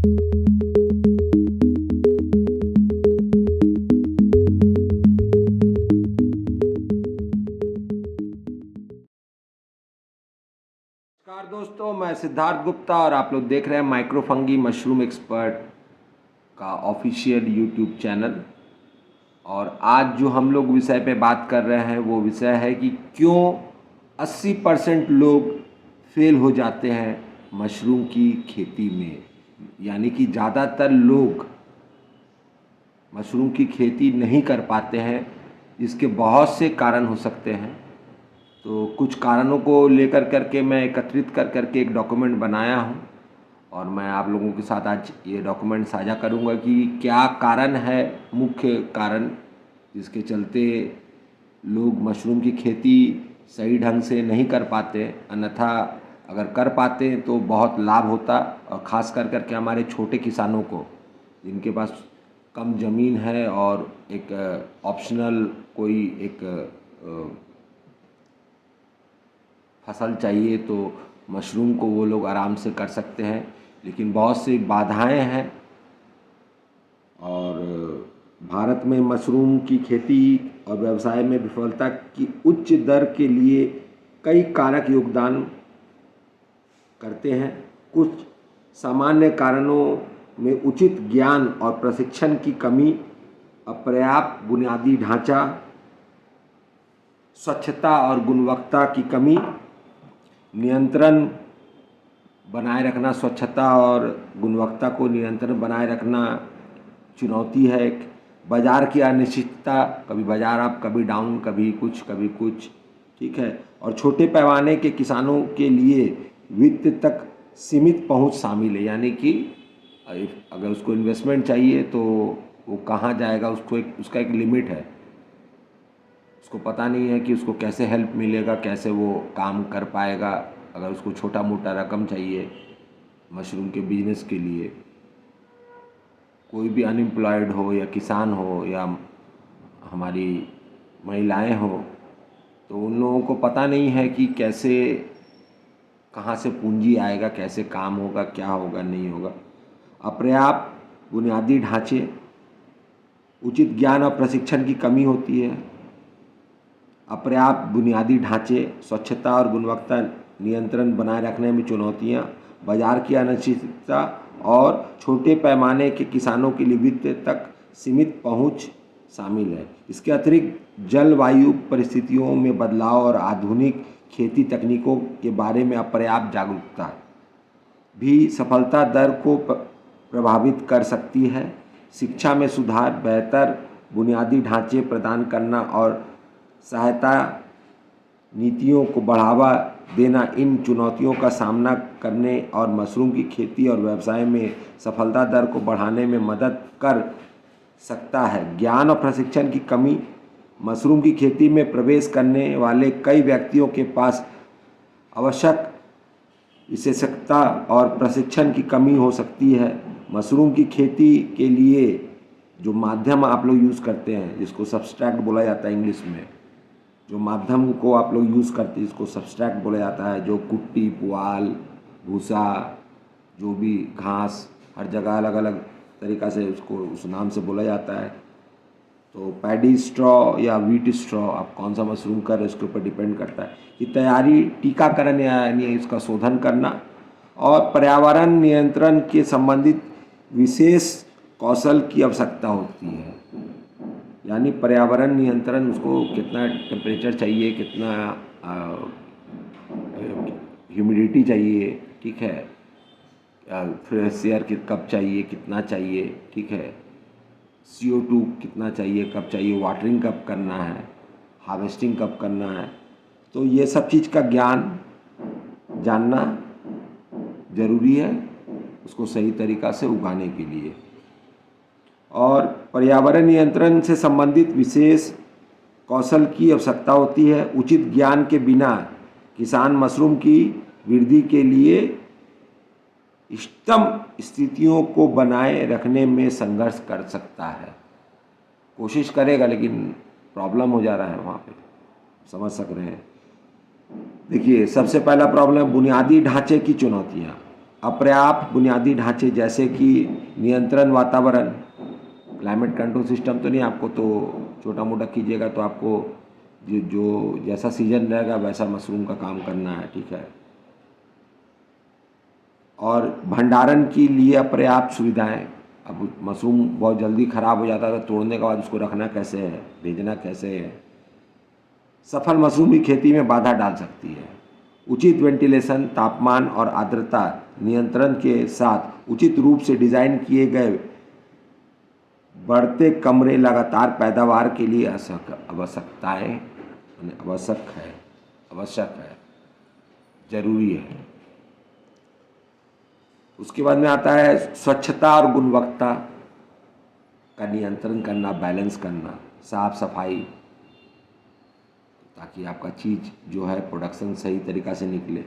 नमस्कार दोस्तों, मैं सिद्धार्थ गुप्ता और आप लोग देख रहे हैं माइक्रोफंगी मशरूम एक्सपर्ट का ऑफिशियल यूट्यूब चैनल। और आज जो हम लोग विषय पे बात कर रहे हैं वो विषय है कि क्यों 80% लोग फेल हो जाते हैं मशरूम की खेती में। यानी कि ज़्यादातर लोग मशरूम की खेती नहीं कर पाते हैं। इसके बहुत से कारण हो सकते हैं। तो कुछ कारणों को लेकर करके मैं एकत्रित कर करके एक डॉक्यूमेंट बनाया हूँ और मैं आप लोगों के साथ आज ये डॉक्यूमेंट साझा करूँगा कि क्या कारण है, मुख्य कारण जिसके चलते लोग मशरूम की खेती सही ढंग से नहीं कर पाते। अन्यथा अगर कर पाते तो बहुत लाभ होता, और ख़ास कर करके हमारे छोटे किसानों को जिनके पास कम ज़मीन है और एक ऑप्शनल कोई एक फसल चाहिए तो मशरूम को वो लोग आराम से कर सकते हैं। लेकिन बहुत सी बाधाएं हैं और भारत में मशरूम की खेती और व्यवसाय में विफलता की उच्च दर के लिए कई कारक योगदान करते हैं। कुछ सामान्य कारणों में उचित ज्ञान और प्रशिक्षण की कमी, अपर्याप्त बुनियादी ढांचा, स्वच्छता और गुणवत्ता की कमी, नियंत्रण बनाए रखना, स्वच्छता और गुणवत्ता को नियंत्रण बनाए रखना चुनौती है। बाज़ार की अनिश्चितता, कभी बाज़ार आप कभी डाउन, कभी कुछ, ठीक है। और छोटे पैमाने के किसानों के लिए वित्त तक सीमित पहुंच शामिल है। यानी कि अगर उसको इन्वेस्टमेंट चाहिए तो वो कहाँ जाएगा, उसका एक लिमिट है। उसको पता नहीं है कि उसको कैसे हेल्प मिलेगा, कैसे वो काम कर पाएगा। अगर उसको छोटा मोटा रकम चाहिए मशरूम के बिजनेस के लिए, कोई भी अनएम्प्लॉयड हो या किसान हो या हमारी महिलाएं हो, तो उन लोगों को पता नहीं है कि कैसे, कहाँ से पूंजी आएगा, कैसे काम होगा, क्या होगा, नहीं होगा। अपर्याप्त बुनियादी ढांचे, उचित ज्ञान और प्रशिक्षण की कमी होती है। अपर्याप्त बुनियादी ढांचे, स्वच्छता और गुणवत्ता नियंत्रण बनाए रखने में चुनौतियां, बाजार की अनिश्चितता और छोटे पैमाने के किसानों के लिए वित्त तक सीमित पहुंच शामिल है। इसके अतिरिक्त जलवायु परिस्थितियों में बदलाव और आधुनिक खेती तकनीकों के बारे में अपर्याप्त जागरूकता भी सफलता दर को प्रभावित कर सकती है। शिक्षा में सुधार, बेहतर बुनियादी ढांचे प्रदान करना और सहायता नीतियों को बढ़ावा देना इन चुनौतियों का सामना करने और मशरूम की खेती और व्यवसाय में सफलता दर को बढ़ाने में मदद कर सकता है। ज्ञान और प्रशिक्षण की कमी, मशरूम की खेती में प्रवेश करने वाले कई व्यक्तियों के पास आवश्यक विशेषज्ञता और प्रशिक्षण की कमी हो सकती है। मशरूम की खेती के लिए जो माध्यम आप लोग यूज़ करते हैं, जिसको सब्सट्रैक्ट बोला जाता है इंग्लिश में, जो माध्यम को आप लोग यूज़ करते हैं इसको सब्सट्रैक्ट बोला जाता है। जो कुट्टी, पुआल, भूसा, जो भी घास, हर जगह अलग अलग तरीक़ा से उसको उस नाम से बोला जाता है। तो पैडी स्ट्रॉ या व्हीट स्ट्रॉ, आप कौन सा मशरूम कर रहे हैं उसके ऊपर डिपेंड करता है। कि तैयारी, टीकाकरण यानी इसका शोधन करना और पर्यावरण नियंत्रण के संबंधित विशेष कौशल की आवश्यकता होती है। यानी पर्यावरण नियंत्रण, उसको कितना टेम्परेचर चाहिए, कितना ह्यूमिडिटी चाहिए, ठीक है, फ्रेश एयर कब चाहिए, कितना चाहिए, ठीक है, CO2 कितना चाहिए, कब चाहिए, वाटरिंग कब करना है, हार्वेस्टिंग कब करना है। तो ये सब चीज़ का ज्ञान जानना ज़रूरी है उसको सही तरीक़ा से उगाने के लिए। और पर्यावरण नियंत्रण से संबंधित विशेष कौशल की आवश्यकता होती है। उचित ज्ञान के बिना किसान मशरूम की वृद्धि के लिए इष्टतम स्थितियों को बनाए रखने में संघर्ष कर सकता है। कोशिश करेगा लेकिन प्रॉब्लम हो जा रहा है वहाँ पे, समझ सक रहे हैं। देखिए, सबसे पहला प्रॉब्लम बुनियादी ढांचे की चुनौतियाँ। अपर्याप्त बुनियादी ढांचे जैसे कि नियंत्रण वातावरण, क्लाइमेट कंट्रोल सिस्टम तो नहीं, आपको तो छोटा मोटा कीजिएगा तो आपको जो जो जैसा सीजन रहेगा वैसा मशरूम का काम करना है, ठीक है। और भंडारण के लिए अपर्याप्त सुविधाएं, अब मशरूम बहुत जल्दी ख़राब हो जाता है तो तोड़ने के बाद उसको रखना कैसे है, भेजना कैसे है, सफल मशरूम की खेती में बाधा डाल सकती है। उचित वेंटिलेशन, तापमान और आर्द्रता नियंत्रण के साथ उचित रूप से डिज़ाइन किए गए बढ़ते कमरे लगातार पैदावार के लिए आवश्यक है, जरूरी है। उसके बाद में आता है स्वच्छता और गुणवत्ता का नियंत्रण करना, बैलेंस करना, साफ सफाई, ताकि आपका चीज़ जो है प्रोडक्शन सही तरीक़ा से निकले।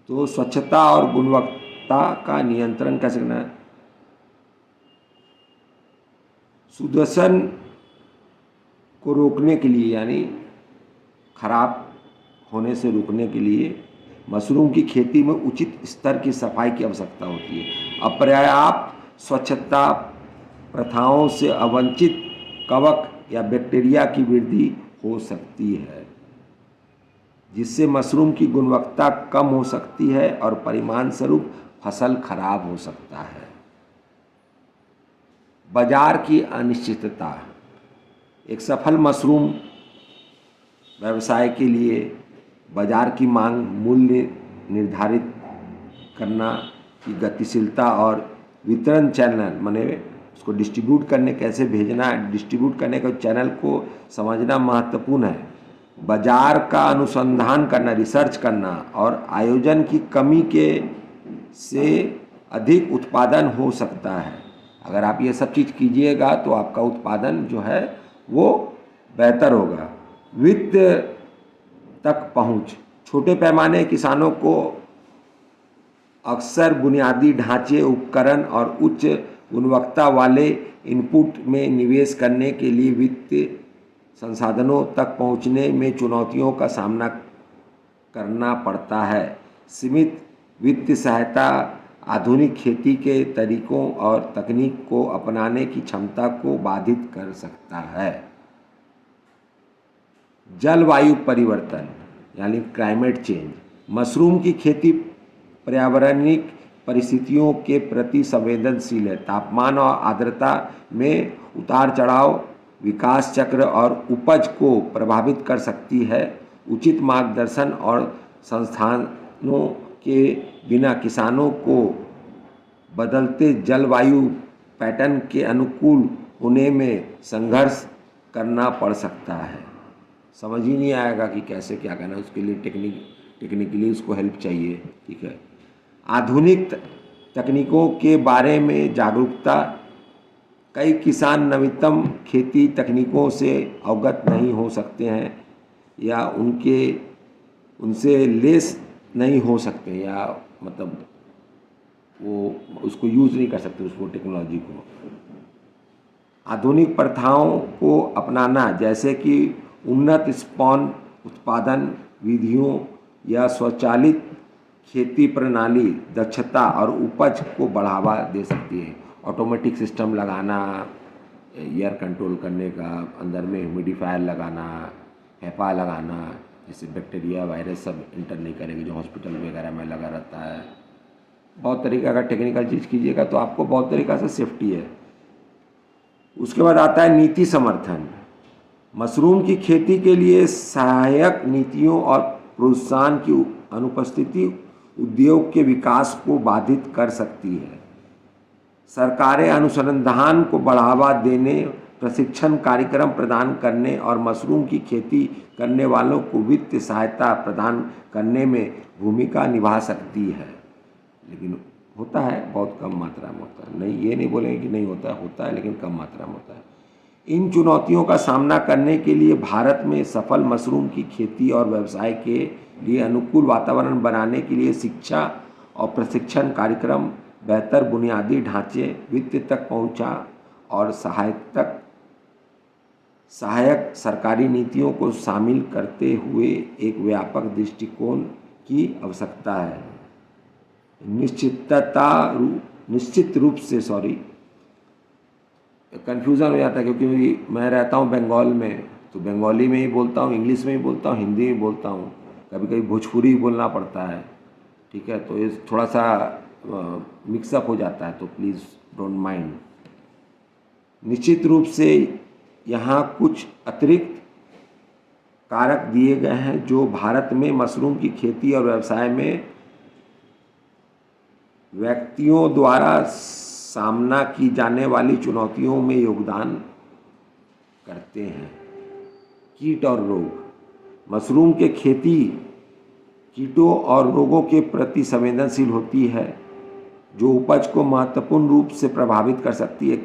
तो स्वच्छता और गुणवत्ता का नियंत्रण कैसे करना है? सुदर्शन को रोकने के लिए, यानी खराब होने से रोकने के लिए मशरूम की खेती में उचित स्तर की सफाई की आवश्यकता होती है। अपर्याप्त स्वच्छता प्रथाओं से अवांछित कवक या बैक्टीरिया की वृद्धि हो सकती है, जिससे मशरूम की गुणवत्ता कम हो सकती है और परिणाम स्वरूप फसल खराब हो सकता है। बाजार की अनिश्चितता, एक सफल मशरूम व्यवसाय के लिए बाजार की मांग, मूल्य निर्धारित करना की गतिशीलता और वितरण चैनल, माने उसको डिस्ट्रीब्यूट करने, कैसे भेजना है, डिस्ट्रीब्यूट करने के चैनल को समझना महत्वपूर्ण है। बाजार का अनुसंधान करना, रिसर्च करना और आयोजन की कमी के से अधिक उत्पादन हो सकता है। अगर आप ये सब चीज़ कीजिएगा तो आपका उत्पादन जो है वो बेहतर होगा। वित्त तक पहुंच, छोटे पैमाने किसानों को अक्सर बुनियादी ढांचे, उपकरण और उच्च गुणवत्ता वाले इनपुट में निवेश करने के लिए वित्तीय संसाधनों तक पहुंचने में चुनौतियों का सामना करना पड़ता है। सीमित वित्तीय सहायता आधुनिक खेती के तरीकों और तकनीक को अपनाने की क्षमता को बाधित कर सकता है। जलवायु परिवर्तन यानी क्लाइमेट चेंज, मशरूम की खेती पर्यावरणीय परिस्थितियों के प्रति संवेदनशील है। तापमान और आर्द्रता में उतार चढ़ाव विकास चक्र और उपज को प्रभावित कर सकती है। उचित मार्गदर्शन और संस्थानों के बिना किसानों को बदलते जलवायु पैटर्न के अनुकूल होने में संघर्ष करना पड़ सकता है। समझ ही नहीं आएगा कि कैसे क्या करना है, उसके लिए टेक्निकली उसको हेल्प चाहिए, ठीक है। आधुनिक तकनीकों के बारे में जागरूकता, कई किसान नवीनतम खेती तकनीकों से अवगत नहीं हो सकते हैं या उनसे लेस नहीं हो सकते, या मतलब वो उसको यूज़ नहीं कर सकते, उसको टेक्नोलॉजी को। आधुनिक प्रथाओं को अपनाना, जैसे कि उन्नत स्पॉन उत्पादन विधियों या स्वचालित खेती प्रणाली, दक्षता और उपज को बढ़ावा दे सकती है। ऑटोमेटिक सिस्टम लगाना, एयर कंट्रोल करने का, अंदर में ह्यूमिडिफायर लगाना, हेपा लगाना, जिससे बैक्टीरिया वायरस सब इंटर नहीं करेगी, जो हॉस्पिटल वगैरह में लगा रहता है। बहुत तरीका का टेक्निकल चीज़ कीजिएगा तो आपको बहुत तरीक़ा से सेफ्टी है। उसके बाद आता है नीति समर्थन। मशरूम की खेती के लिए सहायक नीतियों और प्रोत्साहन की अनुपस्थिति उद्योग के विकास को बाधित कर सकती है। सरकारें अनुसंधान को बढ़ावा देने, प्रशिक्षण कार्यक्रम प्रदान करने और मशरूम की खेती करने वालों को वित्तीय सहायता प्रदान करने में भूमिका निभा सकती है, लेकिन होता है बहुत कम मात्रा में होता है। नहीं, ये नहीं बोलेंगे कि नहीं होता है, होता है लेकिन कम मात्रा में होता है। इन चुनौतियों का सामना करने के लिए भारत में सफल मशरूम की खेती और व्यवसाय के लिए अनुकूल वातावरण बनाने के लिए शिक्षा और प्रशिक्षण कार्यक्रम, बेहतर बुनियादी ढांचे, वित्त तक पहुंचा और सहायक सरकारी नीतियों को शामिल करते हुए एक व्यापक दृष्टिकोण की आवश्यकता है। निश्चित रूप से, सॉरी, कन्फ्यूज़न हो जाता है क्योंकि मैं रहता हूँ बंगाल में, तो बंगाली में ही बोलता हूँ, इंग्लिश में ही बोलता हूँ, हिंदी में बोलता हूँ, कभी कभी भोजपुरी भी बोलना पड़ता है। ठीक है, तो ये थोड़ा सा मिक्सअप हो जाता है, तो प्लीज़ डोंट माइंड। निश्चित रूप से यहाँ कुछ अतिरिक्त कारक दिए गए हैं जो भारत में मशरूम की खेती और व्यवसाय में व्यक्तियों द्वारा सामना की जाने वाली चुनौतियों में योगदान करते हैं। कीट और रोग। मशरूम की खेती कीटों और रोगों के प्रति संवेदनशील होती है जो उपज को महत्वपूर्ण रूप से प्रभावित कर सकती है।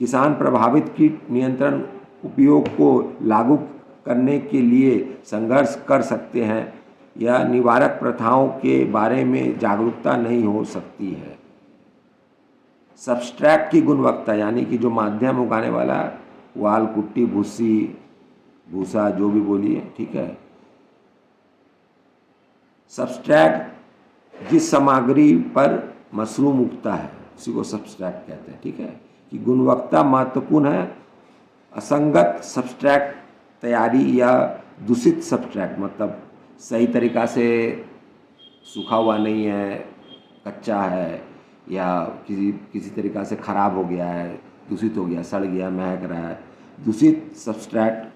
किसान प्रभावित कीट नियंत्रण उपयोग को लागू करने के लिए संघर्ष कर सकते हैं या निवारक प्रथाओं के बारे में जागरूकता नहीं हो सकती है। सब्सट्रैट की गुणवत्ता, यानी कि जो माध्यम उगाने वाला पुआल, कुट्टी, भूसी, भूसा, जो भी बोलिए, ठीक है। सब्सट्रैट जिस सामग्री पर मशरूम उगता है उसी को सब्सट्रैट कहते हैं। ठीक है, कि गुणवत्ता महत्वपूर्ण है। असंगत सब्सट्रैट तैयारी या दूषित सब्सट्रैट, मतलब सही तरीक़ा से सूखा हुआ नहीं है, कच्चा है, या किसी तरीक़ा से ख़राब हो गया है, दूषित हो गया, सड़ गया, महक रहा है। दूषित सब्सट्रैट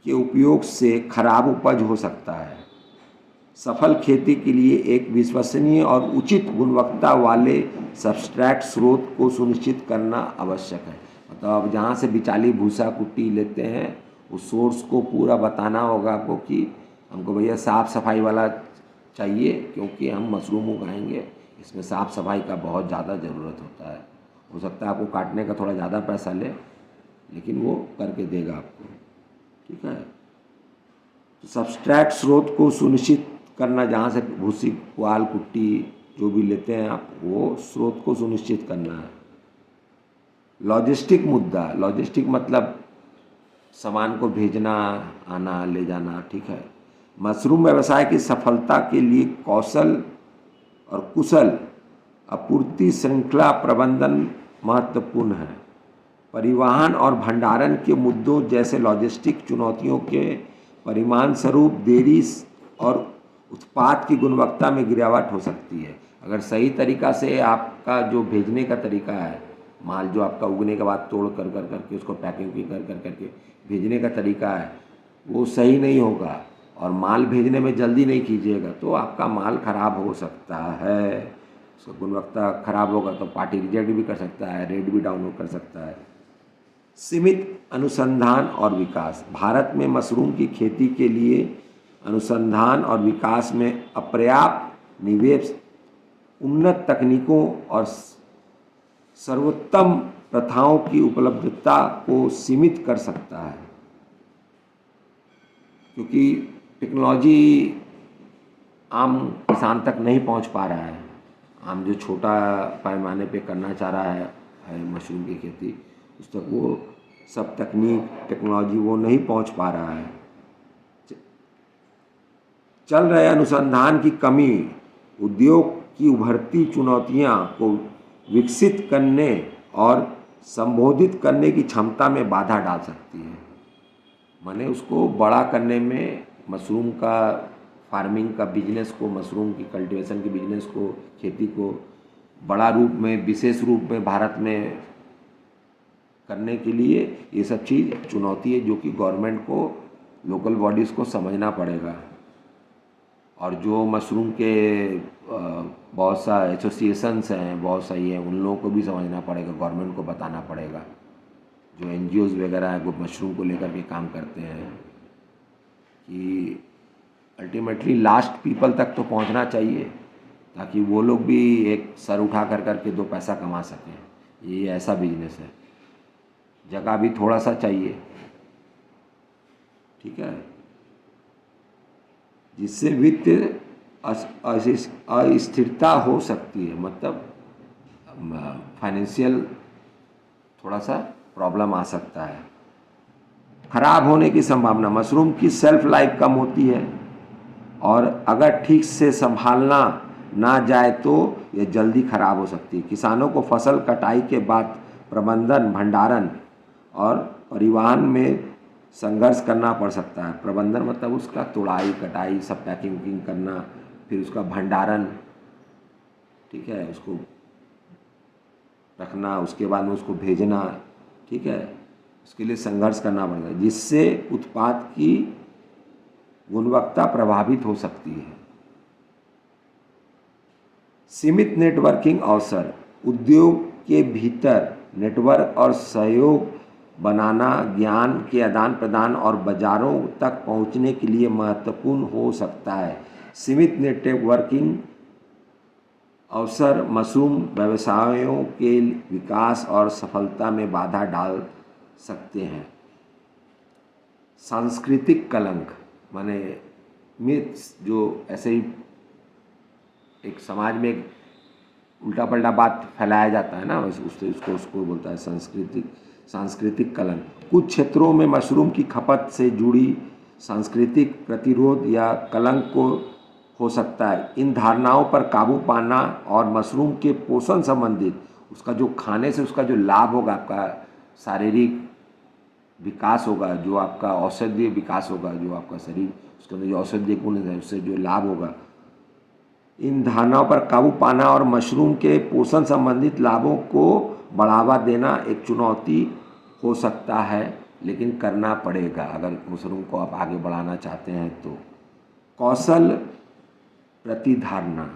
के उपयोग से खराब उपज हो सकता है। सफल खेती के लिए एक विश्वसनीय और उचित गुणवत्ता वाले सब्सट्रैट स्रोत को सुनिश्चित करना आवश्यक है। मतलब आप जहाँ से बिचाली भूसा कुट्टी लेते हैं उस सोर्स को पूरा बताना होगा आपको कि हमको भैया साफ़ सफाई वाला चाहिए, क्योंकि हम मशरूम उगाएंगे, इसमें साफ़ सफाई का बहुत ज़्यादा ज़रूरत होता है। हो सकता है आपको काटने का थोड़ा ज़्यादा पैसा ले, लेकिन वो करके देगा आपको। ठीक है, तो सब्सट्रैट स्रोत को सुनिश्चित करना, जहाँ से भूसी, पुआल, कुट्टी जो भी लेते हैं आप, वो स्रोत को सुनिश्चित करना है। लॉजिस्टिक मुद्दा। लॉजिस्टिक मतलब सामान को भेजना, आना, ले जाना। ठीक है, मशरूम व्यवसाय की सफलता के लिए कौशल और कुशल आपूर्ति श्रृंखला प्रबंधन महत्वपूर्ण है। परिवहन और भंडारण के मुद्दों जैसे लॉजिस्टिक चुनौतियों के परिणाम स्वरूप देरी और उत्पाद की गुणवत्ता में गिरावट हो सकती है। अगर सही तरीक़ा से आपका जो भेजने का तरीका है, माल जो आपका उगने के बाद तोड़ कर करके उसको पैकिंग कर करके भेजने का तरीका है, वो सही नहीं होगा और माल भेजने में जल्दी नहीं कीजिएगा तो आपका माल ख़राब हो सकता है। उसका गुणवत्ता ख़राब होगा तो पार्टी रिजेक्ट भी कर सकता है, रेट भी डाउन कर सकता है। सीमित अनुसंधान और विकास। भारत में मशरूम की खेती के लिए अनुसंधान और विकास में अपर्याप्त निवेश उन्नत तकनीकों और सर्वोत्तम प्रथाओं की उपलब्धता को सीमित कर सकता है, क्योंकि टेक्नोलॉजी आम किसान तक नहीं पहुंच पा रहा है। आम जो छोटा पैमाने पे करना चाह रहा है मशरूम की खेती, उस तक वो सब तकनीक, टेक्नोलॉजी वो नहीं पहुंच पा रहा है। चल रहे अनुसंधान की कमी उद्योग की उभरती चुनौतियां को विकसित करने और संबोधित करने की क्षमता में बाधा डाल सकती है। माने उसको बड़ा करने में, मशरूम का फार्मिंग का बिजनेस को, मशरूम की कल्टीवेशन के बिजनेस को, खेती को बड़ा रूप में, विशेष रूप में भारत में करने के लिए ये सब चीज़ चुनौती है जो कि गवर्नमेंट को, लोकल बॉडीज़ को समझना पड़ेगा। और जो मशरूम के बहुत सा एसोसिएशंस हैं, बहुत सही हैं, उन लोगों को भी समझना पड़ेगा, गवर्नमेंट को बताना पड़ेगा। जो NGOs वगैरह हैं वो मशरूम को लेकर के काम करते हैं कि अल्टीमेटली लास्ट पीपल तक तो पहुंचना चाहिए, ताकि वो लोग भी एक सर उठा कर करके दो पैसा कमा सकें। ये ऐसा बिजनेस है, जगह भी थोड़ा सा चाहिए। ठीक है, जिससे वित्त अस्थिरता हो सकती है, मतलब फाइनेंशियल थोड़ा सा प्रॉब्लम आ सकता है। खराब होने की संभावना। मशरूम की सेल्फ लाइफ कम होती है और अगर ठीक से संभालना ना जाए तो यह जल्दी खराब हो सकती है। किसानों को फसल कटाई के बाद प्रबंधन, भंडारण और परिवहन में संघर्ष करना पड़ सकता है। प्रबंधन मतलब उसका तोड़ाई, कटाई, सब पैकिंग वैकिंग करना, फिर उसका भंडारण, ठीक है, उसको रखना, उसके बाद में उसको भेजना, ठीक है, उसके लिए संघर्ष करना पड़ता है, जिससे उत्पाद की गुणवत्ता प्रभावित हो सकती है। सीमित नेटवर्किंग अवसर, उद्योग के भीतर नेटवर्क और सहयोग बनाना ज्ञान के आदान प्रदान और बाजारों तक पहुंचने के लिए महत्वपूर्ण हो सकता है। सीमित नेटवर्किंग अवसर मशरूम व्यवसायों के विकास और सफलता में बाधा डाल सकते हैं। सांस्कृतिक कलंक माने मिथ्स, जो ऐसे ही एक समाज में एक उल्टा पल्टा बात फैलाया जाता है ना, उसको बोलता है सांस्कृतिक कलंक। कुछ क्षेत्रों में मशरूम की खपत से जुड़ी सांस्कृतिक प्रतिरोध या कलंक को हो सकता है। इन धारणाओं पर काबू पाना और मशरूम के पोषण संबंधित, उसका जो खाने से उसका जो लाभ होगा, आपका शारीरिक विकास होगा, जो आपका औषधीय विकास होगा, जो आपका शरीर उसके अंदर जो औषधीय गुण है उससे जो लाभ होगा, इन धारणाओं पर काबू पाना और मशरूम के पोषण संबंधित लाभों को बढ़ावा देना एक चुनौती हो सकता है, लेकिन करना पड़ेगा अगर मशरूम को आप आगे बढ़ाना चाहते हैं तो। कौशल प्रतिधारणा,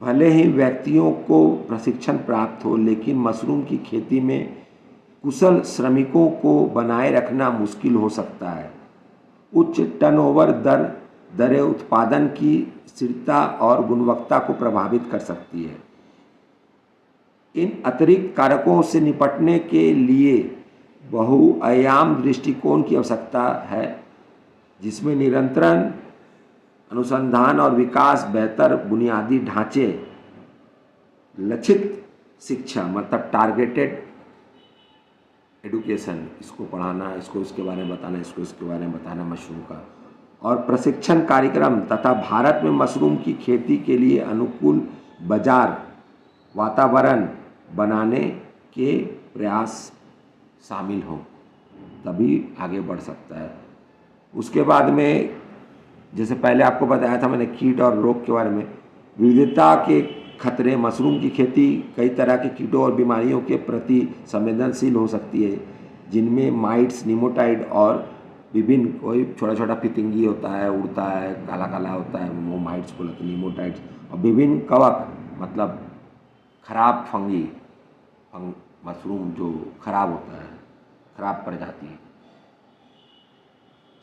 भले ही व्यक्तियों को प्रशिक्षण प्राप्त हो, लेकिन मशरूम की खेती में कुशल श्रमिकों को बनाए रखना मुश्किल हो सकता है। उच्च टर्नओवर दरें उत्पादन की स्थिरता और गुणवत्ता को प्रभावित कर सकती है। इन अतिरिक्त कारकों से निपटने के लिए बहुआयाम दृष्टिकोण की आवश्यकता है, जिसमें निरंतर अनुसंधान और विकास, बेहतर बुनियादी ढांचे, लक्षित शिक्षा मतलब टारगेटेड एडुकेशन, इसको पढ़ाना, इसको इसके बारे में बताना, इसको इसके बारे में बताना मशरूम का, और प्रशिक्षण कार्यक्रम तथा भारत में मशरूम की खेती के लिए अनुकूल बाजार वातावरण बनाने के प्रयास शामिल हों, तभी आगे बढ़ सकता है। उसके बाद में जैसे पहले आपको बताया था मैंने कीट और रोग के बारे में, विविधता के खतरे, मशरूम की खेती कई तरह के कीटों और बीमारियों के प्रति संवेदनशील हो सकती है, जिनमें माइट्स, निमोटाइड और विभिन्न कोई छोटा छोटा फितिंगी होता है, उड़ता है, काला काला होता है, वो माइट्स को लगते हैं निमोटाइड्स, और विभिन्न कवक मतलब खराब फंगी, मशरूम जो खराब होता है, खराब प्रजाति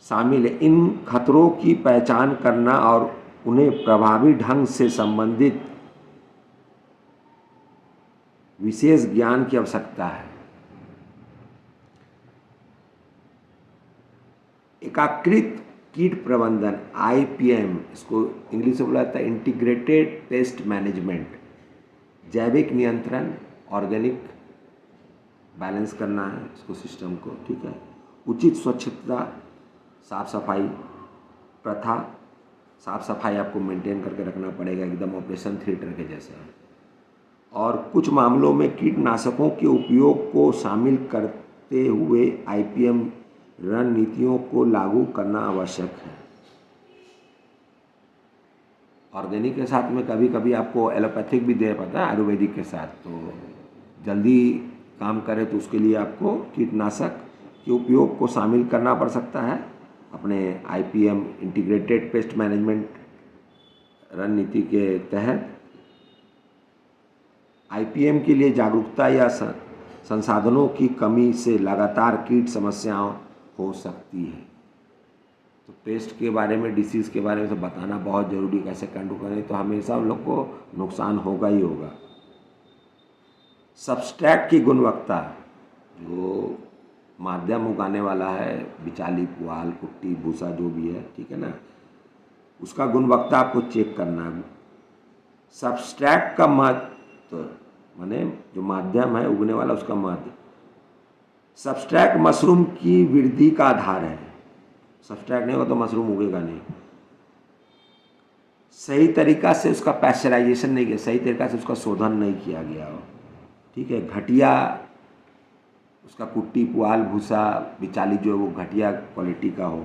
शामिल है। इन खतरों की पहचान करना और उन्हें प्रभावी ढंग से संबंधित विशेष ज्ञान की आवश्यकता है। एकीकृत कीट प्रबंधन IPM, इसको इंग्लिश में बोला जाता है इंटीग्रेटेड पेस्ट मैनेजमेंट, जैविक नियंत्रण, ऑर्गेनिक बैलेंस करना है इसको सिस्टम को, ठीक है। उचित स्वच्छता, साफ सफाई प्रथा, साफ सफाई आपको मेंटेन करके रखना पड़ेगा, एकदम ऑपरेशन थिएटर के जैसा। और कुछ मामलों में कीटनाशकों के उपयोग को शामिल करते हुए IPM रणनीतियों को लागू करना आवश्यक है। ऑर्गेनिक के साथ में कभी कभी आपको एलोपैथिक भी देना पड़ता है आयुर्वेदिक के साथ, तो जल्दी काम करे तो उसके लिए आपको कीटनाशक के उपयोग को शामिल करना पड़ सकता है अपने IPM इंटीग्रेटेड पेस्ट मैनेजमेंट रणनीति के तहत। IPM के लिए जागरूकता या संसाधनों की कमी से लगातार कीट समस्याएं हो सकती है, तो पेस्ट के बारे में, डिसीज़ के बारे में तो बताना बहुत ज़रूरी, कैसे कंट्रोल करें, तो हमेशा उन लोग को नुकसान होगा ही होगा। सब्सट्रैट की गुणवत्ता, जो माध्यम उगाने वाला है, बिचाली, पुआल, कुट्टी, भूसा जो भी है, ठीक है ना, उसका गुणवत्ता आपको चेक करना है। सब्सट्रैट का महत्व माने जो माध्यम है उगने वाला, उसका महत्व। सब्सट्रैट मशरूम की वृद्धि का आधार है, सब्सट्रैट नहीं हो तो मशरूम उगेगा नहीं। सही तरीका से उसका पैस्चराइजेशन नहीं किया, सही तरीका से उसका शोधन नहीं किया गया हो, ठीक है, घटिया उसका कुट्टी पुआल भूसा बिचाली जो है वो घटिया क्वालिटी का हो,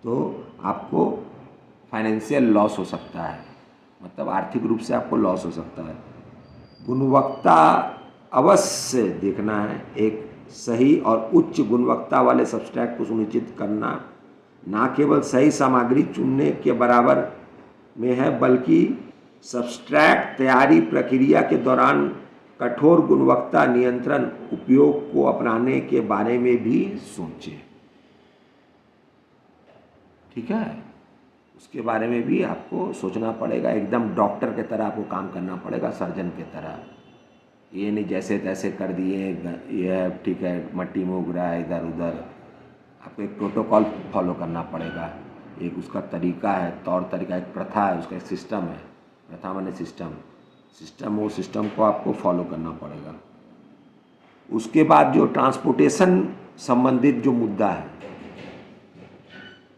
तो आपको फाइनेंशियल लॉस हो सकता है, मतलब आर्थिक रूप से आपको लॉस हो सकता है। गुणवत्ता अवश्य देखना है, एक सही और उच्च गुणवत्ता वाले सब्सट्रैट को सुनिश्चित करना ना केवल सही सामग्री चुनने के बराबर में है, बल्कि सब्सट्रैट तैयारी प्रक्रिया के दौरान कठोर गुणवत्ता नियंत्रण उपयोग को अपनाने के बारे में भी सोचें, ठीक है, उसके बारे में भी आपको सोचना पड़ेगा। एकदम डॉक्टर की तरह आपको काम करना पड़ेगा, सर्जन की तरह, ये नहीं जैसे तैसे कर दिए, ये ठीक है मट्टी में उग रहा है इधर उधर, आपको एक प्रोटोकॉल फॉलो करना पड़ेगा, एक उसका तरीका है, तौर तरीका, एक प्रथा है, उसका एक सिस्टम है, प्रथा माने सिस्टम, वो सिस्टम को आपको फॉलो करना पड़ेगा। उसके बाद जो ट्रांसपोर्टेशन संबंधित जो मुद्दा है,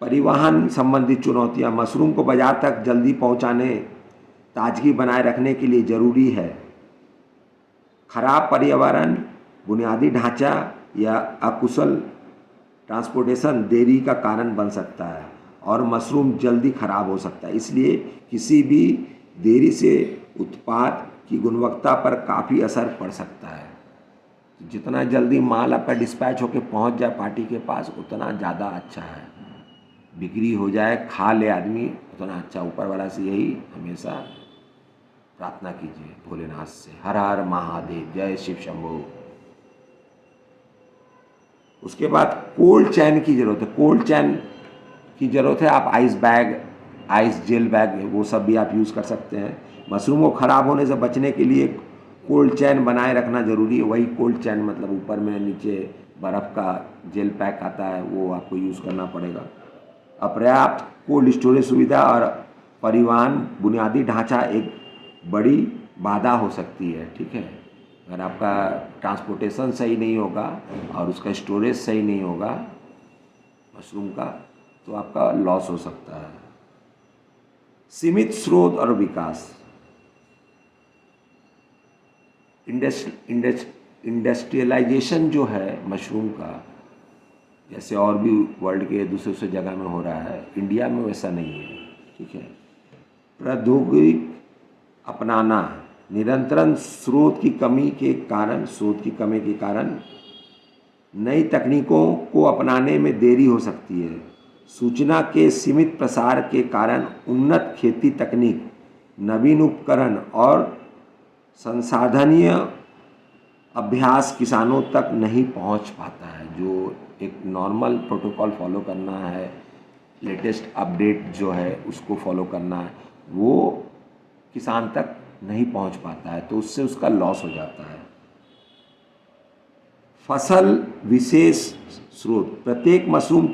परिवहन संबंधित चुनौतियां, मशरूम को बाजार तक जल्दी पहुंचाने, ताजगी बनाए रखने के लिए ज़रूरी है। खराब पर्यावरण, बुनियादी ढांचा या अकुशल ट्रांसपोर्टेशन देरी का कारण बन सकता है और मशरूम जल्दी खराब हो सकता है। इसलिए किसी भी देरी से उत्पाद की गुणवत्ता पर काफ़ी असर पड़ सकता है। जितना जल्दी माल आपका डिस्पैच होकर पहुंच जाए पार्टी के पास, उतना ज़्यादा अच्छा है, बिक्री हो जाए, खा ले आदमी, उतना अच्छा। ऊपर वाला से यही हमेशा प्रार्थना कीजिए भोलेनाथ से, हर हर महादेव, जय शिव शंभो। उसके बाद कोल्ड चैन की ज़रूरत है, कोल्ड चैन की ज़रूरत है। आप ice bag, ice gel bag, वो सब भी आप यूज़ कर सकते हैं। मशरूम को ख़राब होने से बचने के लिए कोल्ड चैन बनाए रखना ज़रूरी है। वही कोल्ड चैन मतलब ऊपर में नीचे बर्फ़ का जेल पैक आता है, वो आपको यूज़ करना पड़ेगा। अपर्याप्त कोल्ड स्टोरेज सुविधा और परिवहन बुनियादी ढांचा एक बड़ी बाधा हो सकती है, ठीक है। अगर आपका ट्रांसपोर्टेशन सही नहीं होगा और उसका स्टोरेज सही नहीं होगा मशरूम का, तो आपका लॉस हो सकता है। सीमित स्रोत और विकास, इंडस्ट्रियलाइजेशन जो है मशरूम का, जैसे और भी वर्ल्ड के दूसरे जगह में हो रहा है, इंडिया में वैसा नहीं है, ठीक है। प्रौद्योगिकी अपनाना, निरंतर स्रोत की कमी के कारण नई तकनीकों को अपनाने में देरी हो सकती है। सूचना के सीमित प्रसार के कारण उन्नत खेती तकनीक, नवीन उपकरण और संसाधनीय अभ्यास किसानों तक नहीं पहुंच पाता है। जो एक नॉर्मल प्रोटोकॉल फॉलो करना है, लेटेस्ट अपडेट जो है उसको फॉलो करना है, वो किसान तक नहीं पहुंच पाता है, तो उससे उसका लॉस हो जाता है। फसल विशेष स्रोत, प्रत्येक मशरूम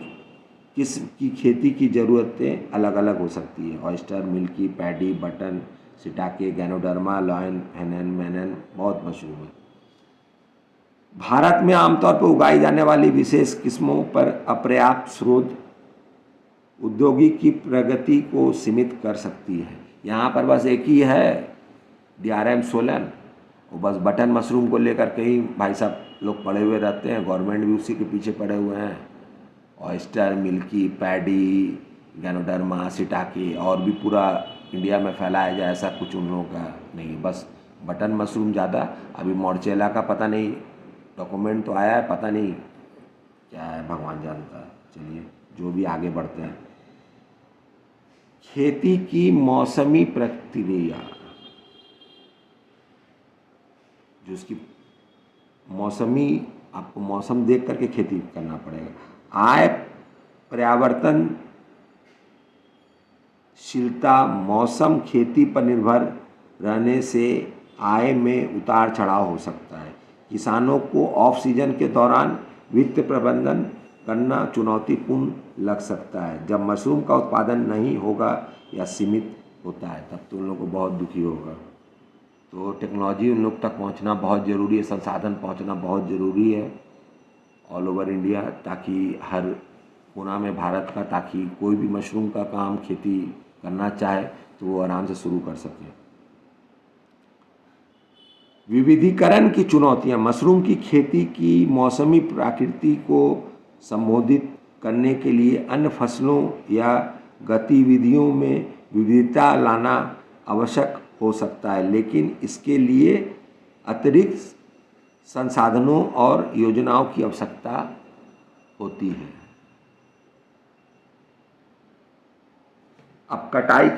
किस्म की खेती की ज़रूरतें अलग अलग हो सकती है। Oyster, milky, paddy, button, shiitake, ganoderma, lion, हेनन, मैनन बहुत मशहूर है। भारत में आमतौर पर उगाई जाने वाली विशेष किस्मों पर अपर्याप्त स्रोत औद्योगिक की प्रगति को सीमित कर सकती है। यहाँ पर बस एक ही है DRM सोलन, वो बस बटन मशरूम को लेकर कई भाई साहब लोग पड़े हुए रहते हैं, गवर्नमेंट भी उसी के पीछे पड़े हुए हैं। Oyster, milky, paddy, ganoderma, shiitake और भी पूरा इंडिया में फैलाया जाए ऐसा कुछ उन लोगों का नहीं, बस बटन मशरूम ज़्यादा। अभी मोर्चेला का पता नहीं, डॉक्यूमेंट तो आया है, पता नहीं क्या है, भगवान जानता है। चलिए जो भी आगे बढ़ते हैं। खेती की मौसमी प्रक्रिया, जो उसकी मौसमी, आपको मौसम देख करके खेती करना पड़ेगा। आय परिवर्तनशीलता, मौसम खेती पर निर्भर रहने से आय में उतार चढ़ाव हो सकता है। किसानों को ऑफ सीजन के दौरान वित्त प्रबंधन करना चुनौतीपूर्ण लग सकता है। जब मशरूम का उत्पादन नहीं होगा या सीमित होता है, तब तो उन लोगों को बहुत दुखी होगा। तो टेक्नोलॉजी उन लोग तक पहुंचना बहुत ज़रूरी है, संसाधन पहुंचना बहुत ज़रूरी है ऑल ओवर इंडिया, ताकि हर कोना में भारत का, ताकि कोई भी मशरूम का काम खेती करना चाहे तो वो आराम से शुरू कर सके। विविधीकरण की चुनौतियां। मशरूम की खेती की मौसमी प्रकृति को संबोधित करने के लिए अन्य फसलों या गतिविधियों में विविधता लाना आवश्यक हो सकता है, लेकिन इसके लिए अतिरिक्त संसाधनों और योजनाओं की आवश्यकता होती है। अब कटाई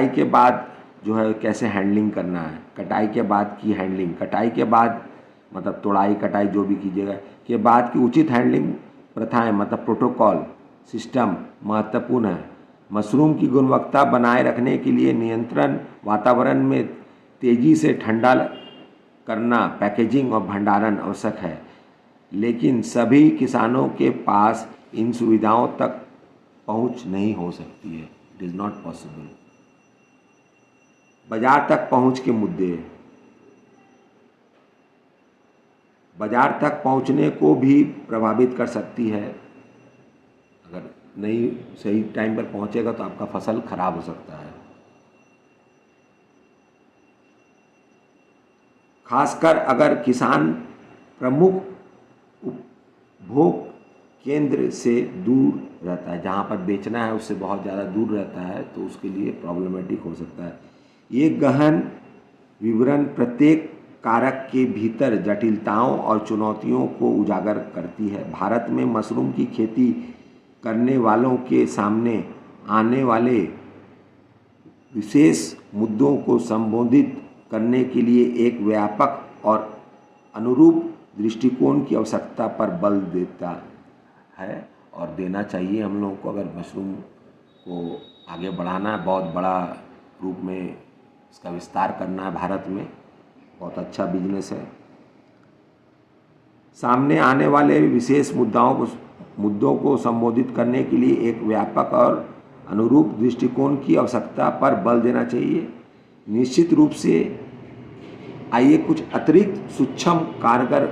के बाद जो है कैसे हैंडलिंग करना है। कटाई के बाद की हैंडलिंग, कटाई के बाद मतलब तोड़ाई कटाई जो भी कीजिएगा के बाद की उचित हैंडलिंग प्रथाएं मतलब प्रोटोकॉल सिस्टम महत्वपूर्ण है। मशरूम की गुणवत्ता बनाए रखने के लिए नियंत्रण वातावरण में तेज़ी से ठंडा करना, पैकेजिंग और भंडारण आवश्यक है, लेकिन सभी किसानों के पास इन सुविधाओं तक पहुंच नहीं हो सकती है। It is not possible. बाजार तक पहुंच के मुद्दे। बाजार तक पहुंचने को भी प्रभावित कर सकती है। अगर नहीं सही टाइम पर पहुंचेगा तो आपका फसल खराब हो सकता है। खासकर अगर किसान प्रमुख उपभोग केंद्र से दूर रहता है, जहाँ पर बेचना है उससे बहुत ज़्यादा दूर रहता है, तो उसके लिए प्रॉब्लमेटिक हो सकता है। ये गहन विवरण प्रत्येक कारक के भीतर जटिलताओं और चुनौतियों को उजागर करती है। भारत में मशरूम की खेती करने वालों के सामने आने वाले विशेष मुद्दों को संबोधित करने के लिए एक व्यापक और अनुरूप दृष्टिकोण की आवश्यकता पर बल देता है और देना चाहिए हम लोगों को। अगर मशरूम को आगे बढ़ाना है, बहुत बड़ा रूप में इसका विस्तार करना है भारत में, बहुत अच्छा बिजनेस है। सामने आने वाले विशेष मुद्दों को संबोधित करने के लिए एक व्यापक और अनुरूप दृष्टिकोण की आवश्यकता पर बल देना चाहिए। निश्चित रूप से आइए कुछ अतिरिक्त सूक्ष्म कारगर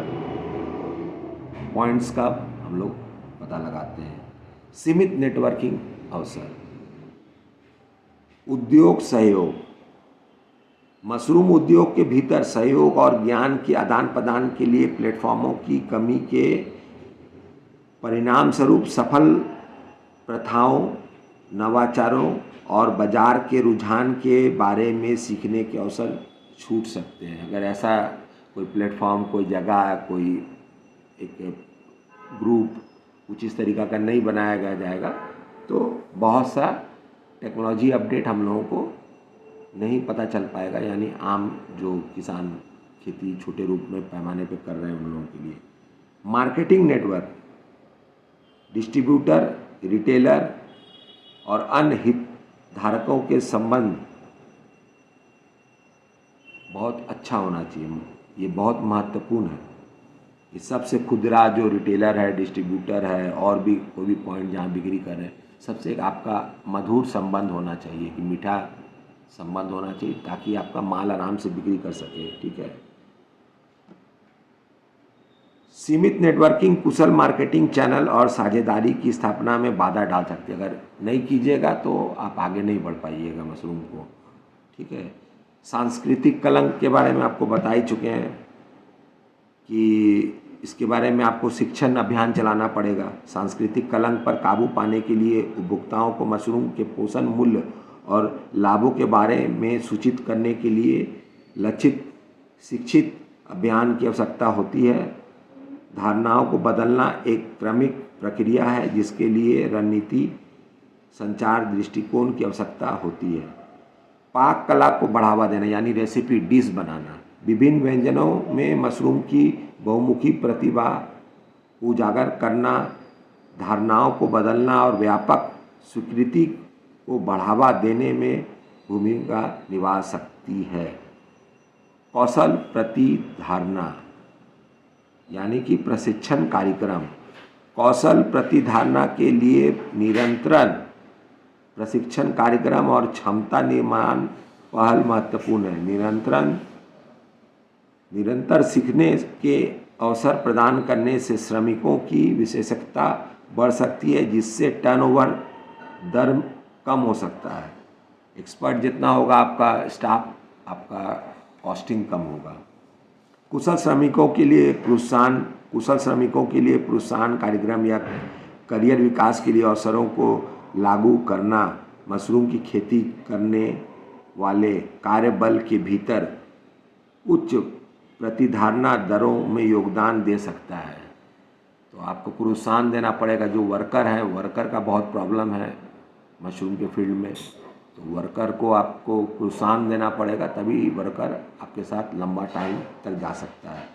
पॉइंट्स का हम लोग पता लगाते हैं। सीमित नेटवर्किंग अवसर। उद्योग सहयोग। मशरूम उद्योग के भीतर सहयोग और ज्ञान के आदान प्रदान के लिए प्लेटफॉर्मों की कमी के परिणाम स्वरूप सफल प्रथाओं, नवाचारों और बाजार के रुझान के बारे में सीखने के अवसर छूट सकते हैं। अगर ऐसा कोई प्लेटफॉर्म, कोई जगह, कोई एक ग्रुप कुछ इस तरीक़ा का नहीं बनाया जाएगा तो बहुत सा टेक्नोलॉजी अपडेट हम लोगों को नहीं पता चल पाएगा, यानी आम जो किसान खेती छोटे रूप में पैमाने पर कर रहे हैं उन लोगों के लिए। मार्केटिंग नेटवर्क, डिस्ट्रीब्यूटर, रिटेलर और अन्य हितधारकों के संबंध बहुत अच्छा होना चाहिए। ये बहुत महत्वपूर्ण है। इस सबसे खुदरा जो रिटेलर है, डिस्ट्रीब्यूटर है और भी कोई भी पॉइंट जहाँ बिक्री कर रहे हैं, सबसे एक आपका मधुर संबंध होना चाहिए, कि मीठा संबंध होना चाहिए ताकि आपका माल आराम से बिक्री कर सके। ठीक है। सीमित नेटवर्किंग कुशल मार्केटिंग चैनल और साझेदारी की स्थापना में बाधा डाल सकती है। अगर नहीं कीजिएगा तो आप आगे नहीं बढ़ पाइएगा मशरूम को। ठीक है। सांस्कृतिक कलंक के बारे में आपको बता ही चुके हैं कि इसके बारे में आपको शिक्षण अभियान चलाना पड़ेगा। सांस्कृतिक कलंक पर काबू पाने के लिए उपभोक्ताओं को मशरूम के पोषण मूल्य और लाभों के बारे में सूचित करने के लिए लक्षित शिक्षित अभियान की आवश्यकता होती है। धारणाओं को बदलना एक क्रमिक प्रक्रिया है जिसके लिए रणनीति, संचार दृष्टिकोण की आवश्यकता होती है। पाक कला को बढ़ावा देना यानी रेसिपी डिश बनाना। विभिन्न व्यंजनों में मशरूम की बहुमुखी प्रतिभा को उजागर करना, धारणाओं को बदलना और व्यापक स्वीकृति को बढ़ावा देने में भूमिका निभा सकती है। कौशल प्रतिधारणा यानी कि प्रशिक्षण कार्यक्रम। कौशल प्रतिधारणा के लिए निरंतर प्रशिक्षण कार्यक्रम और क्षमता निर्माण पहल महत्वपूर्ण है। निरंतर सीखने के अवसर प्रदान करने से श्रमिकों की विशेषज्ञता बढ़ सकती है, जिससे टर्नओवर दर कम हो सकता है। एक्सपर्ट जितना होगा आपका स्टाफ, आपका कॉस्टिंग कम होगा। कुशल श्रमिकों के लिए प्रोत्साहन कार्यक्रम या करियर विकास के लिए अवसरों को लागू करना मशरूम की खेती करने वाले कार्यबल के भीतर उच्च प्रतिधारणा दरों में योगदान दे सकता है। तो आपको प्रोत्साहन देना पड़ेगा। जो वर्कर हैं, वर्कर का बहुत प्रॉब्लम है मशरूम के फील्ड में, तो वर्कर को आपको प्रोत्साहन देना पड़ेगा, तभी वर्कर आपके साथ लंबा टाइम तक जा सकता है।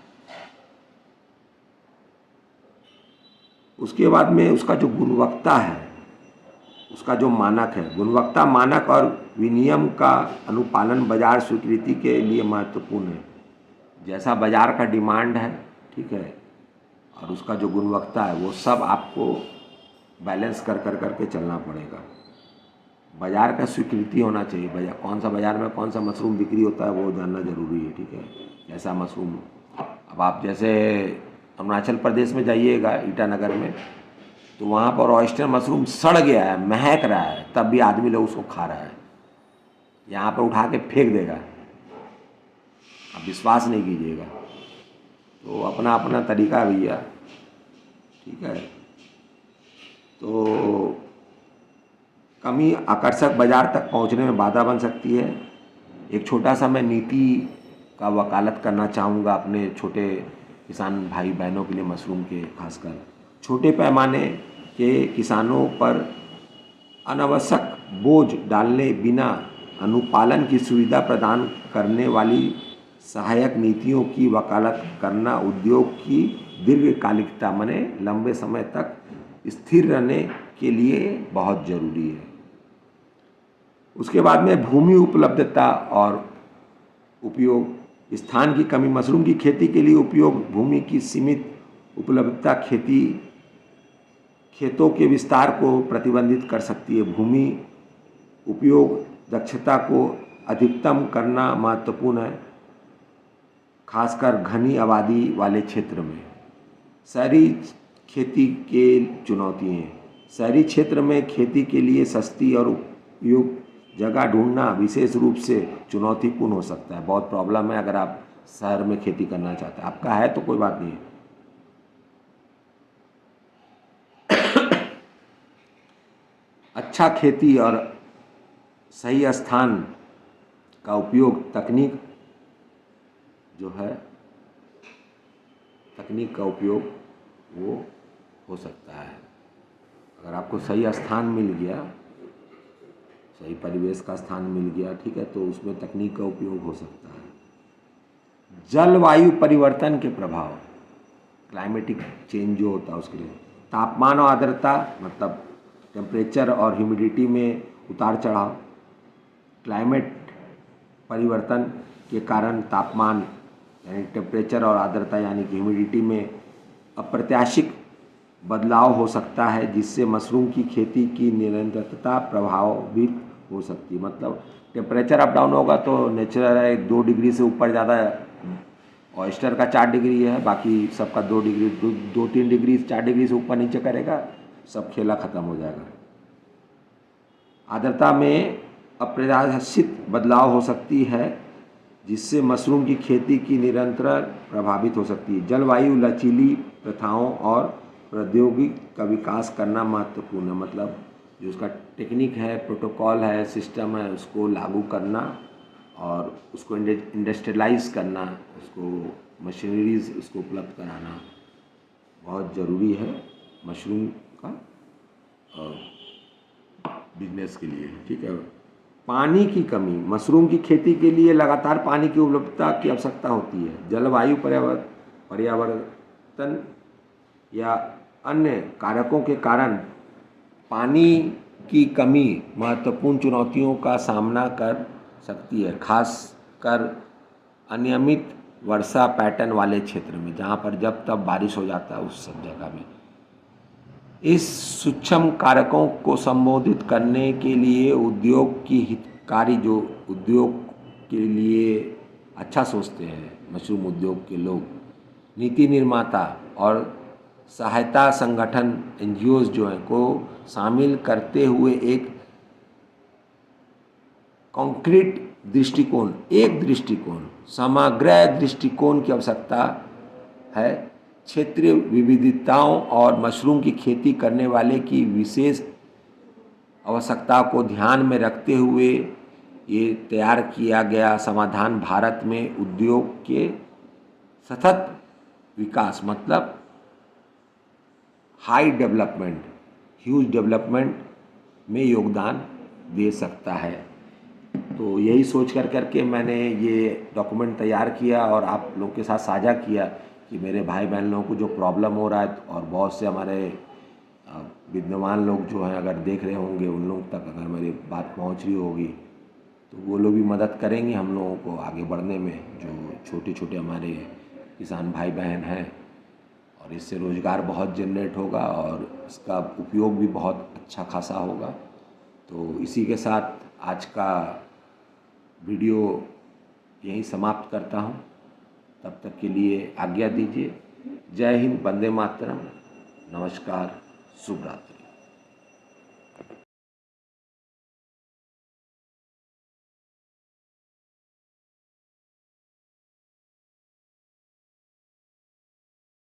उसके बाद में उसका जो गुणवत्ता है, उसका जो मानक है, गुणवत्ता मानक और विनियम का अनुपालन बाजार स्वीकृति के लिए महत्वपूर्ण है। जैसा बाजार का डिमांड है, ठीक है, और उसका जो गुणवत्ता है, वो सब आपको बैलेंस कर करके चलना पड़ेगा। बाजार का स्वीकृति होना चाहिए। बाजार कौन सा, बाजार में कौन सा मशरूम बिक्री होता है वो जानना ज़रूरी है, ठीक है। जैसा मशरूम, अब आप जैसे अरुणाचल प्रदेश में जाइएगा ईटानगर में, तो वहाँ पर ऑयस्टर मशरूम सड़ गया है, महक रहा है, तब भी आदमी लोग उसको खा रहा है। यहाँ पर उठा के फेंक देगा, आप विश्वास नहीं कीजिएगा। तो अपना अपना तरीका है भैया, ठीक है। तो कमी आकर्षक बाजार तक पहुंचने में बाधा बन सकती है। एक छोटा सा मैं नीति का वकालत करना चाहूँगा अपने छोटे किसान भाई बहनों के लिए, मशरूम के खासकर छोटे पैमाने के किसानों पर अनावश्यक बोझ डालने बिना अनुपालन की सुविधा प्रदान करने वाली सहायक नीतियों की वकालत करना उद्योग की दीर्घकालिकता माने लंबे समय तक स्थिर रहने के लिए बहुत ज़रूरी है। उसके बाद में भूमि उपलब्धता और उपयोग, स्थान की कमी, मशरूम की खेती के लिए उपयोग भूमि की सीमित उपलब्धता खेतों के विस्तार को प्रतिबंधित कर सकती है। भूमि उपयोग दक्षता को अधिकतम करना महत्वपूर्ण है, खासकर घनी आबादी वाले क्षेत्र में। शहरी खेती के चुनौती हैं। शहरी क्षेत्र में खेती के लिए सस्ती और उपयुक्त जगह ढूंढना विशेष रूप से चुनौतीपूर्ण हो सकता है। बहुत प्रॉब्लम है अगर आप शहर में खेती करना चाहते हैं। आपका है तो कोई बात नहीं है। अच्छा खेती और सही स्थान का उपयोग, तकनीक जो है, तकनीक का उपयोग वो हो सकता है। अगर आपको सही स्थान मिल गया, सही परिवेश का स्थान मिल गया, ठीक है, तो उसमें तकनीक का उपयोग हो सकता है। जलवायु परिवर्तन के प्रभाव, क्लाइमेटिक चेंज जो होता है उसके लिए, तापमान और आर्द्रता मतलब टेम्परेचर और ह्यूमिडिटी में उतार चढ़ाव, क्लाइमेट परिवर्तन के कारण तापमान यानी टेम्परेचर और आर्द्रता यानी कि ह्यूमिडिटी में अप्रत्याशित बदलाव हो सकता है, जिससे मशरूम की खेती की निरंतरता प्रभावित हो सकती है। मतलब टेम्परेचर अप डाउन होगा तो नेचुरल है 2 डिग्री से ऊपर ज़्यादा, ऑयस्टर का 4 डिग्री है, बाकी सबका 2 डिग्री 2-3 डिग्री 4 डिग्री से ऊपर नीचे करेगा, सब खेला ख़त्म हो जाएगा। आर्द्रता में अप्रत्याशित बदलाव हो सकती है, जिससे मशरूम की खेती की निरंतर प्रभावित हो सकती है। जलवायु लचीली प्रथाओं और प्रौद्योगिकी का विकास करना महत्वपूर्ण है। मतलब जो उसका टेक्निक है, प्रोटोकॉल है, सिस्टम है, उसको लागू करना और उसको इंडस्ट्रियलाइज करना, उसको मशीनरीज उसको उपलब्ध कराना बहुत ज़रूरी है मशरूम का बिजनेस के लिए, ठीक है। पानी की कमी, मशरूम की खेती के लिए लगातार पानी की उपलब्धता की आवश्यकता होती है। जलवायु परिवर्तन या अन्य कारकों के कारण पानी की कमी महत्वपूर्ण चुनौतियों का सामना कर सकती है, खासकर अनियमित वर्षा पैटर्न वाले क्षेत्र में, जहाँ पर जब तब बारिश हो जाता है उस सब जगह में। इस सूक्ष्म कारकों को संबोधित करने के लिए उद्योग की हितकारी, जो उद्योग के लिए अच्छा सोचते हैं, मशरूम उद्योग के लोग, नीति निर्माता और सहायता संगठन NGOs जो हैं को शामिल करते हुए एक कॉन्क्रीट दृष्टिकोण, एक दृष्टिकोण, समग्र दृष्टिकोण की आवश्यकता है। क्षेत्रीय विविधताओं और मशरूम की खेती करने वाले की विशेष आवश्यकता को ध्यान में रखते हुए ये तैयार किया गया समाधान भारत में उद्योग के सतत विकास मतलब हाई डेवलपमेंट, ह्यूज डेवलपमेंट में योगदान दे सकता है। तो यही सोच करके मैंने ये डॉक्यूमेंट तैयार किया और आप लोग के साथ साझा किया कि मेरे भाई बहन लोगों को जो प्रॉब्लम हो रहा है, और बहुत से हमारे विद्वान लोग जो हैं अगर देख रहे होंगे, उन लोग तक अगर मेरी बात पहुंच रही होगी तो वो लोग भी मदद करेंगे हम लोगों को आगे बढ़ने में, जो छोटे छोटे हमारे किसान भाई बहन हैं। और इससे रोज़गार बहुत जनरेट होगा और इसका उपयोग भी बहुत अच्छा खासा होगा। तो इसी के साथ आज का वीडियो यहीं समाप्त करता हूँ। तब तक के लिए आज्ञा दीजिए। जय हिंद, वंदे मातरम, नमस्कार, शुभ रात्रि।